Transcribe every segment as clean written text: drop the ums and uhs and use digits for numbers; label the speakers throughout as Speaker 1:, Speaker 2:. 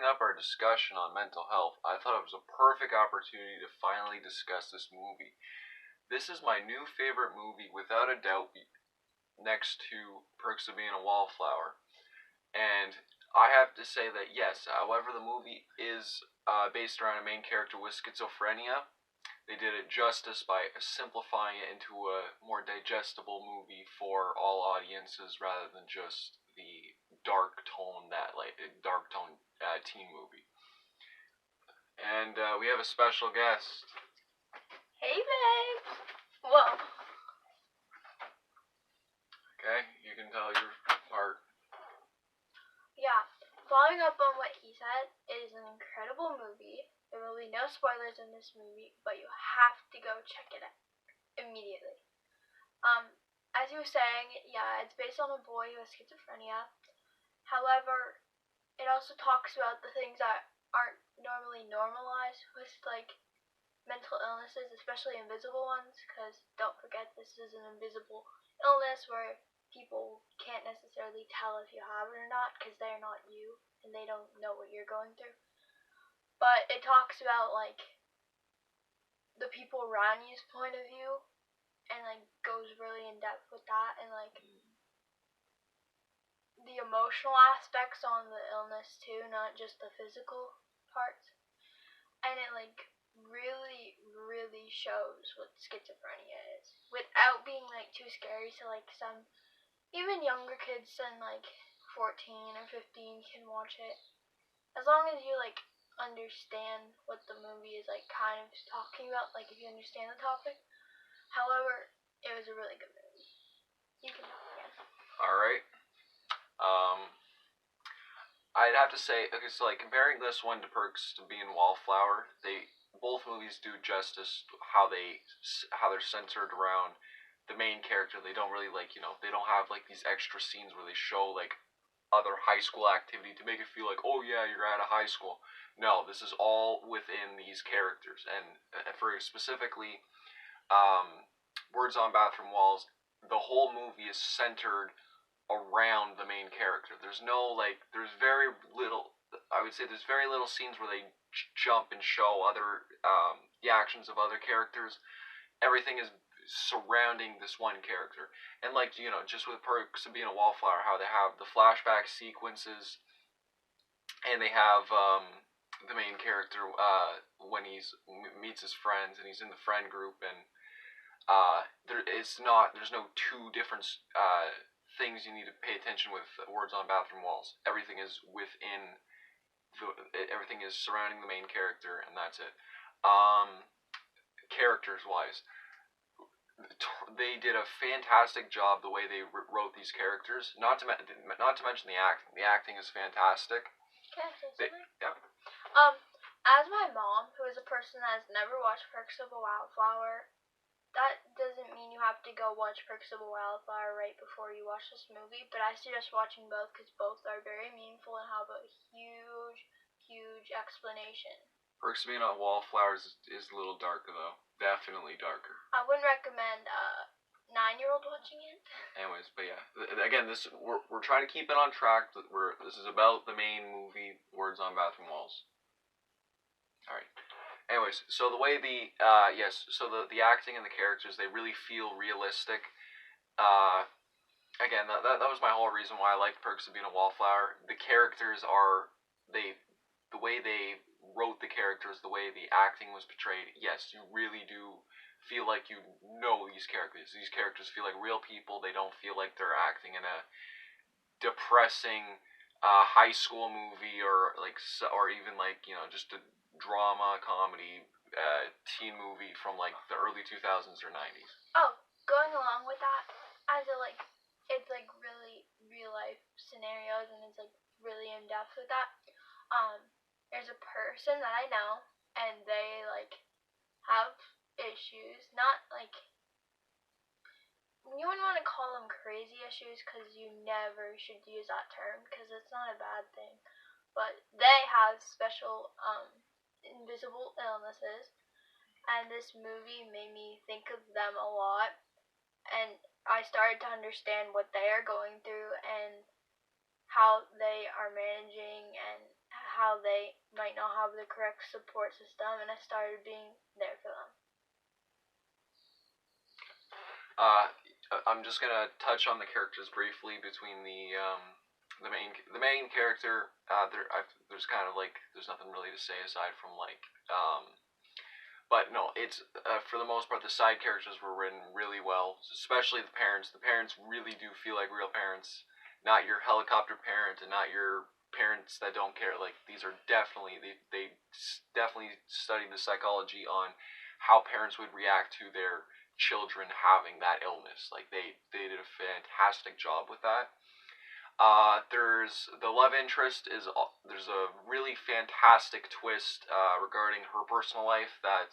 Speaker 1: up our discussion on mental health, I thought it was a perfect opportunity to finally discuss this movie. This is my new favorite movie, without a doubt, next to Perks of Being a Wallflower. And I have to say that yes, however, the movie is based around a main character with schizophrenia. They did it justice by simplifying it into a more digestible movie for all audiences rather than just the dark tone teen movie. And we have a special guest.
Speaker 2: Hey, babe. Whoa.
Speaker 1: Okay, you can tell your part.
Speaker 2: Yeah, following up on what he said, it is an incredible movie. There will be no spoilers in this movie, but you have to go check it out immediately. As you were saying, yeah, it's based on a boy who has schizophrenia. However, it also talks about the things that aren't normally normalized with like mental illnesses, especially invisible ones, because don't forget this is an invisible illness where people can't necessarily tell if you have it or not because they're not you and they don't know what you're going through. But it talks about like the people around you's point of view and like goes really in depth with that and like the emotional aspects on the illness too, not just the physical parts. And it like really shows what schizophrenia is without being like too scary, so like some even younger kids than like 14 or 15 can watch it as long as you like understand what the movie is like kind of talking about, like if you understand the topic. However, it was a really good movie. You can talk again.
Speaker 1: Alright. I'd have to say, okay, so like comparing this one to Perks to Being Wallflower, both movies do justice how they're centered around the main character. They don't really they don't have like these extra scenes where they show like other high school activity to make it feel like, oh yeah, you're at a high school. No, this is all within these characters, and for specifically, Words on Bathroom Walls, the whole movie is centered around the main character. There's very little. I would say there's very little scenes where they jump and show other the actions of other characters. Everything is surrounding this one character, and just with Perks of Being a Wallflower, how they have the flashback sequences, and they have the main character when meets his friends and he's in the friend group, and there's no two different things you need to pay attention with Words on Bathroom Walls. Everything is everything is surrounding the main character, and that's it. Characters wise, they did a fantastic job the way they wrote these characters. Not to mention the acting. The acting is fantastic.
Speaker 2: Can I say something?
Speaker 1: Yeah.
Speaker 2: As my mom, who is a person that has never watched Perks of a Wildflower, that doesn't mean you have to go watch Perks of a Wildflower right before you watch this movie, but I suggest watching both because both are very meaningful and have a huge explanation.
Speaker 1: Perks of Being a Wallflower is a little darker though. Definitely darker.
Speaker 2: I wouldn't recommend a 9-year-old watching it.
Speaker 1: Anyways, but yeah, again, we're trying to keep it on track. This is about the main movie, Words on Bathroom Walls. All right. Anyways, so the way the acting and the characters, they really feel realistic. Again, that was my whole reason why I liked Perks of Being a Wallflower. The characters the way they wrote the characters, the way the acting was portrayed. Yes, you really do feel like you know these characters. These characters feel like real people. They don't feel like they're acting in a depressing high school movie or even just a drama comedy teen movie from like the early 2000s or 90s.
Speaker 2: Oh, going along with that, it's like really real life scenarios and it's like really in depth with that. There's a person that I know and they like have issues, not like you wouldn't want to call them crazy issues because you never should use that term because it's not a bad thing, but they have special invisible illnesses, and this movie made me think of them a lot, and I started to understand what they are going through and how they are managing and how how they might not have the correct support system, and I started being there for them.
Speaker 1: I'm just gonna touch on the characters briefly between the main character. There's kind of like there's nothing really to say aside from like but no, it's for the most part the side characters were written really well, especially the parents. The parents really do feel like real parents, not your helicopter parent and not your parents that don't care. Like these are definitely they definitely studied the psychology on how parents would react to their children having that illness. Like they did a fantastic job with that. There's the love interest is there's a really fantastic twist regarding her personal life that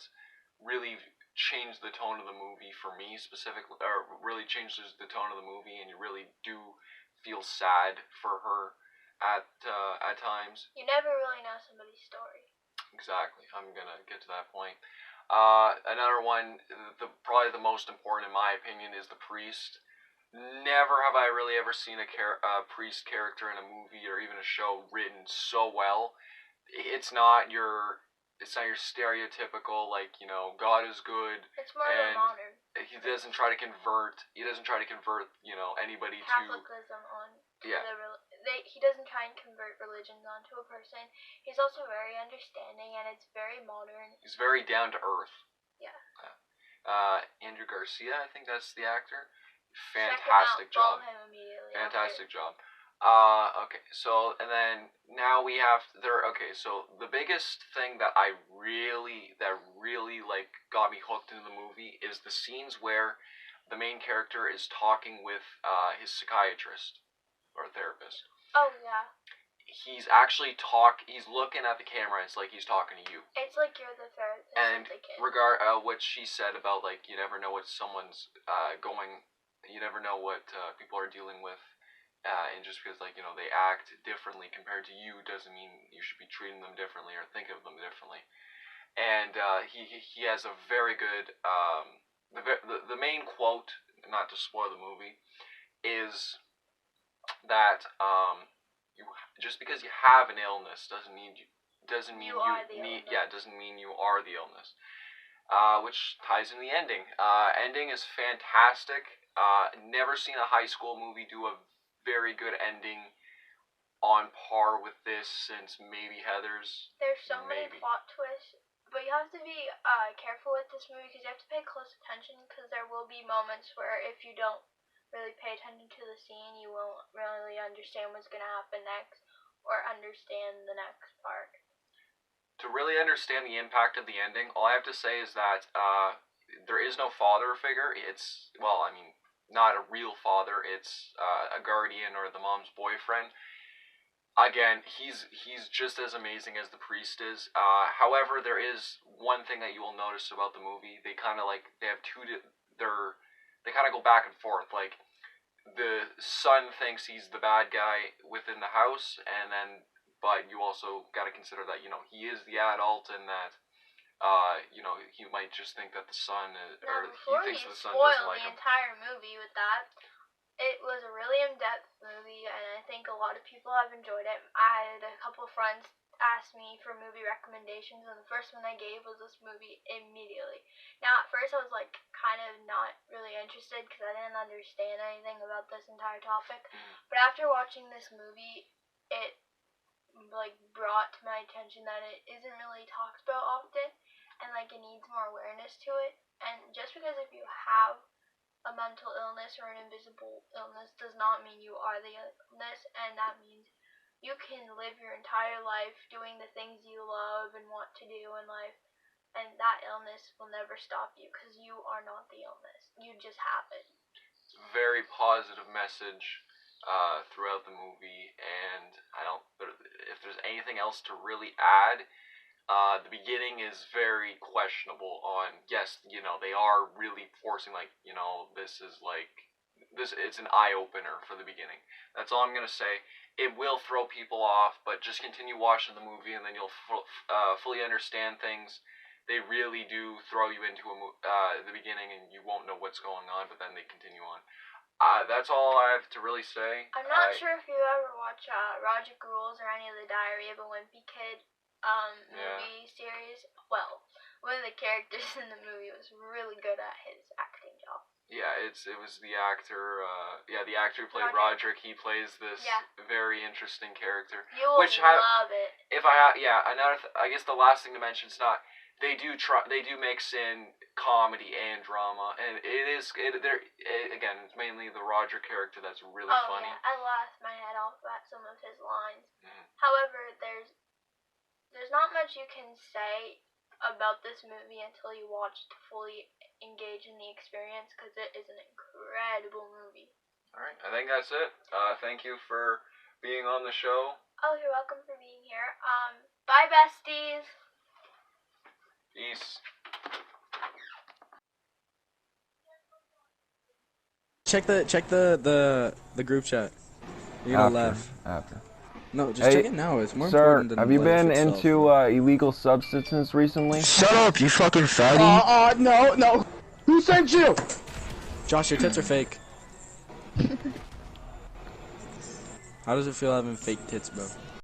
Speaker 1: really changed the tone of the movie for me specifically, or really changes the tone of the movie, and you really do feel sad for her at times.
Speaker 2: You never really know somebody's story.
Speaker 1: Exactly. I'm gonna get to that point. Another one, probably the most important in my opinion, is the priest. Never have I really ever seen a priest character in a movie or even a show written so well. It's not your stereotypical like God is good.
Speaker 2: It's more of a modern.
Speaker 1: He doesn't try to convert. Anybody
Speaker 2: Catholicism
Speaker 1: to yeah.
Speaker 2: He doesn't try and convert religions onto a person. He's also very understanding, and it's very modern.
Speaker 1: He's very down to earth.
Speaker 2: Yeah.
Speaker 1: Andrew Garcia, I think that's the actor.
Speaker 2: Fantastic job.
Speaker 1: Fantastic job. Okay, so and then now we have there. Okay, so the biggest thing that really like got me hooked into the movie is the scenes where the main character is talking with his psychiatrist or therapist.
Speaker 2: Oh yeah.
Speaker 1: He's looking at the camera. It's like he's talking to you.
Speaker 2: It's like you're the therapist.
Speaker 1: And what she said about like you never know what someone's going. You never know what people are dealing with, and just because like they act differently compared to you doesn't mean you should be treating them differently or think of them differently. And he has a very good the main quote, not to spoil the movie, is that you just because you have an illness doesn't mean you
Speaker 2: doesn't mean you
Speaker 1: are the illness. Which ties in the ending. Ending is fantastic. Never seen a high school movie do a very good ending on par with this since maybe Heathers.
Speaker 2: There's so many plot twists, but you have to be careful with this movie because you have to pay close attention because there will be moments where if you don't really pay attention to the scene, you won't really understand what's going to happen next or understand the next part.
Speaker 1: To really understand the impact of the ending, all I have to say is that there is no father figure. It's, well, I mean, not a real father. It's a guardian or the mom's boyfriend. Again, he's just as amazing as the priest is. However, there is one thing that you will notice about the movie. They kind of like they kind of go back and forth. Like the son thinks he's the bad guy within the house, but you also got to consider that he is the adult and that he might just think that the son or he thinks the son doesn't like him.
Speaker 2: The entire movie with that. It was a really in-depth movie, and I think a lot of people have enjoyed it. I had a couple friends ask me for movie recommendations, and the first one I gave was this movie immediately. Now, at first I was like kind of not really interested because I didn't understand anything about this entire topic. But after watching this movie, it like brought to my attention that it isn't really talked about often, and like it needs more awareness to it. And just because if you have a mental illness or an invisible illness does not mean you are the illness, and that means you can live your entire life doing the things you love and want to do in life, and that illness will never stop you because you are not the illness. You just have it.
Speaker 1: It's a very positive message throughout the movie, and if there's anything else to really add, the beginning is very questionable on, yes, they are really forcing, it's an eye-opener for the beginning. That's all I'm going to say. It will throw people off, but just continue watching the movie and then you'll fully understand things. They really do throw you into the beginning and you won't know what's going on, but then they continue on. That's all I have to really say.
Speaker 2: I'm not sure if you ever watch Roger Rules or any of the Diary of a Wimpy Kid movie series. Well, one of the characters in the movie was really good at his acting job.
Speaker 1: Yeah, it was the actor. The actor who played
Speaker 2: Roderick.
Speaker 1: Roderick. He plays this
Speaker 2: Yeah.
Speaker 1: very interesting character.
Speaker 2: You will love it.
Speaker 1: If I I guess the last thing to mention is not. They do mix in comedy and drama, and again, it's mainly the Roger character that's really funny.
Speaker 2: Yeah, I laughed my head off at some of his lines.
Speaker 1: Mm.
Speaker 2: However, there's not much you can say about this movie until you watch to fully engage in the experience, because it is an incredible movie.
Speaker 1: All right, I think that's it. Thank you for being on the show.
Speaker 2: Oh, you're welcome for being here. Bye, besties.
Speaker 1: Peace.
Speaker 3: Check the group chat. You're gonna laugh.
Speaker 4: After.
Speaker 3: No, just check it now. It's more
Speaker 4: Sir,
Speaker 3: important than
Speaker 4: have you
Speaker 3: life
Speaker 4: been
Speaker 3: itself.
Speaker 4: into illegal substances recently?
Speaker 5: Shut up, you fucking fatty!
Speaker 3: No. Who sent you? Josh, your tits are fake. How does it feel having fake tits, bro?